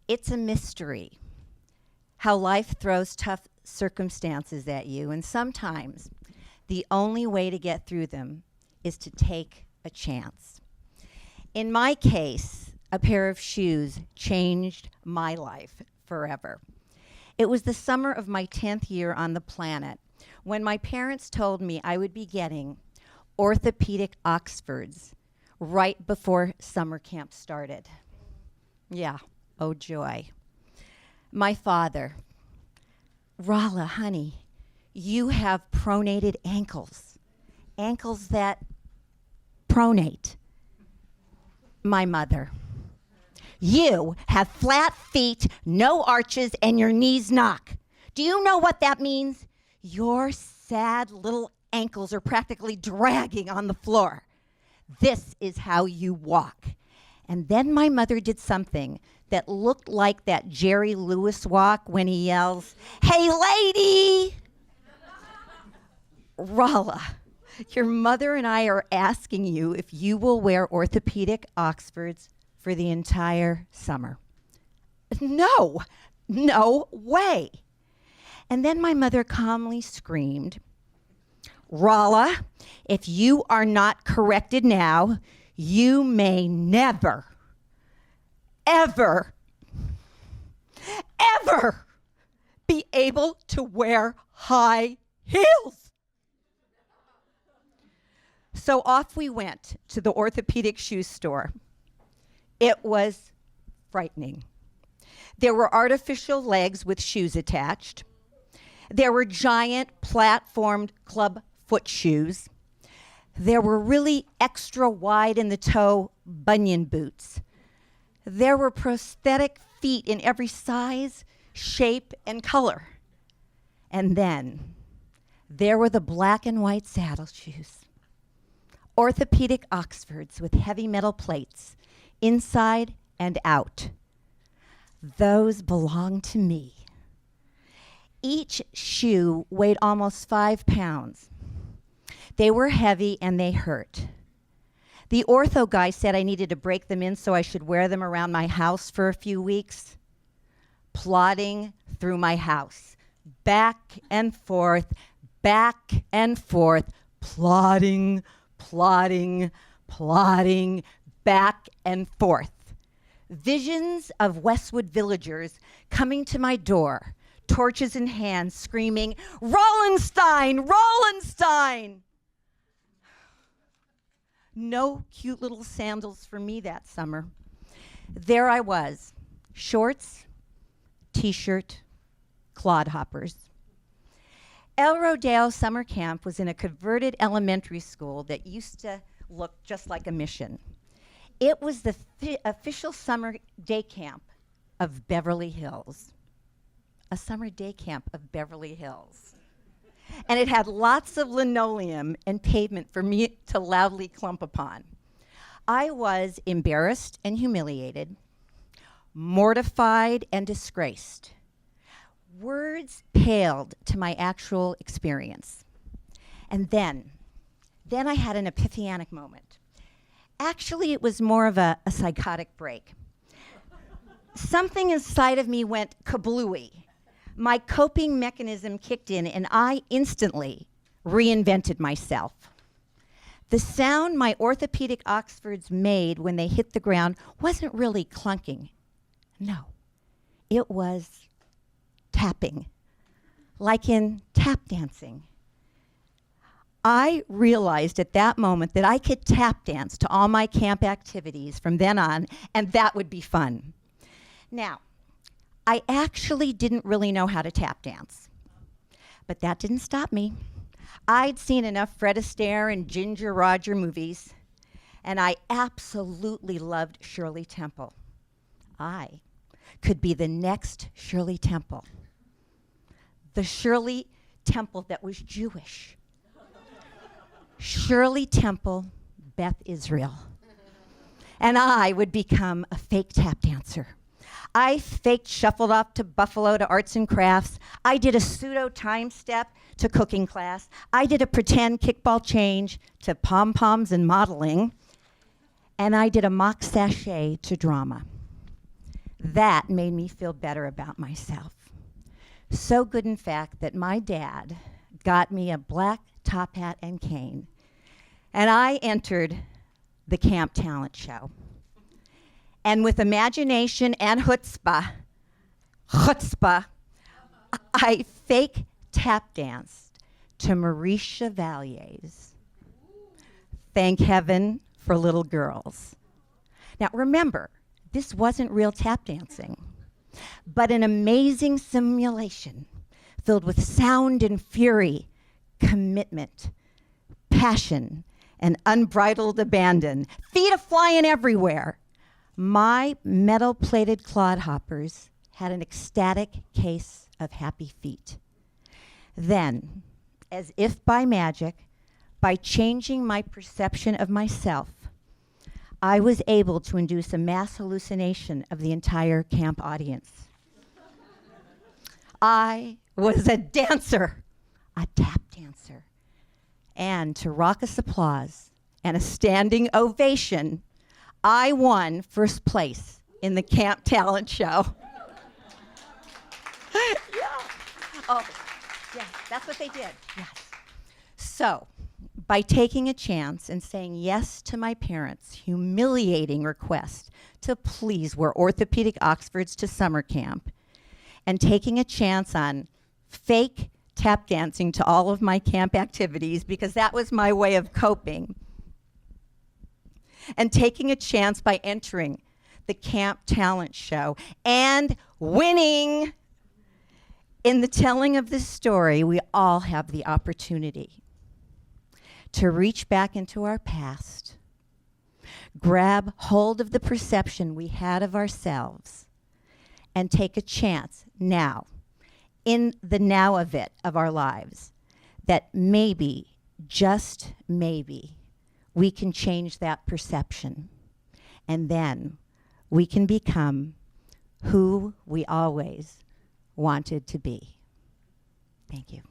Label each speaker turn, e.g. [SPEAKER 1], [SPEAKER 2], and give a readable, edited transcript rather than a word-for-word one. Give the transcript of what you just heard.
[SPEAKER 1] It's a mystery how life throws tough circumstances at you, and sometimes the only way to get through them is to take a chance. In my case, a pair of shoes changed my life forever. It was the summer of my 10th year on the planet when my parents told me I would be getting orthopedic Oxfords right before summer camp started. Yeah, oh joy. My father, Rahla, honey, you have pronated ankles. Ankles that pronate. My mother, you have flat feet, no arches, and your knees knock. Do you know what that means? Your sad little ankles are practically dragging on the floor. This is how you walk. And then my mother did something that looked like that Jerry Lewis walk when he yells, "Hey, lady!" Rahla, your mother and I are asking you if you will wear orthopedic Oxfords for the entire summer. No, no way. And then my mother calmly screamed, "Rahla, if you are not corrected now, you may never, ever, ever be able to wear high heels." So off we went to the orthopedic shoe store. It was frightening. There were artificial legs with shoes attached. There were giant platformed club foot shoes. There were really extra wide in the toe bunion boots. There were prosthetic feet in every size, shape, and color. And then there were the black and white saddle shoes. Orthopedic Oxfords with heavy metal plates, inside and out. Those belonged to me. Each shoe weighed almost 5 pounds. They were heavy and they hurt. The ortho guy said I needed to break them in so I should wear them around my house for a few weeks. Plodding through my house, back and forth, plodding, back and forth. Visions of Westwood villagers coming to my door, torches in hand, screaming, "Rollenstein, Rollenstein!" No cute little sandals for me that summer. There I was, shorts, t-shirt, clodhoppers. El Rodeo Summer Camp was in a converted elementary school that used to look just like a mission. It was the official summer day camp of Beverly Hills. A summer day camp of Beverly Hills. And it had lots of linoleum and pavement for me to loudly clump upon. I was embarrassed and humiliated, mortified and disgraced. Words paled to my actual experience. And then I had an epiphanic moment. Actually, it was more of a psychotic break. Something inside of me went kablooey. My coping mechanism kicked in and I instantly reinvented myself. The sound my orthopedic Oxfords made when they hit the ground wasn't really clunking. No, it was tapping, like in tap dancing. I realized at that moment that I could tap dance to all my camp activities from then on, and that would be fun. Now, I actually didn't really know how to tap dance, but that didn't stop me. I'd seen enough Fred Astaire and Ginger Roger movies, and I absolutely loved Shirley Temple. I could be the next Shirley Temple. The Shirley Temple that was Jewish. Shirley Temple, Beth Israel. And I would become a fake tap dancer. I faked shuffled off to Buffalo to arts and crafts. I did a pseudo time step to cooking class. I did a pretend kickball change to pom-poms and modeling. And I did a mock sachet to drama. That made me feel better about myself. So good, in fact, that my dad got me a black top hat and cane, and I entered the camp talent show. And with imagination and chutzpah, I fake tap danced to Maurice Chevalier's Thank Heaven for Little Girls. Now remember, this wasn't real tap dancing, but an amazing simulation filled with sound and fury, commitment, passion, and unbridled abandon, feet a-flying everywhere. My metal-plated clodhoppers had an ecstatic case of happy feet. Then, as if by magic, by changing my perception of myself, I was able to induce a mass hallucination of the entire camp audience. I was a dancer, a tap dancer. And to raucous applause and a standing ovation, I won first place in the camp talent show. Yeah. Oh, yeah, that's what they did. Yes. So, by taking a chance and saying yes to my parents' humiliating request to please wear orthopedic Oxfords to summer camp, and taking a chance on fake tap dancing to all of my camp activities because that was my way of coping, and taking a chance by entering the camp talent show and winning. In the telling of this story, we all have the opportunity to reach back into our past, grab hold of the perception we had of ourselves, and take a chance now, in the now of it of our lives, that maybe, just maybe, we can change that perception. And then we can become who we always wanted to be. Thank you.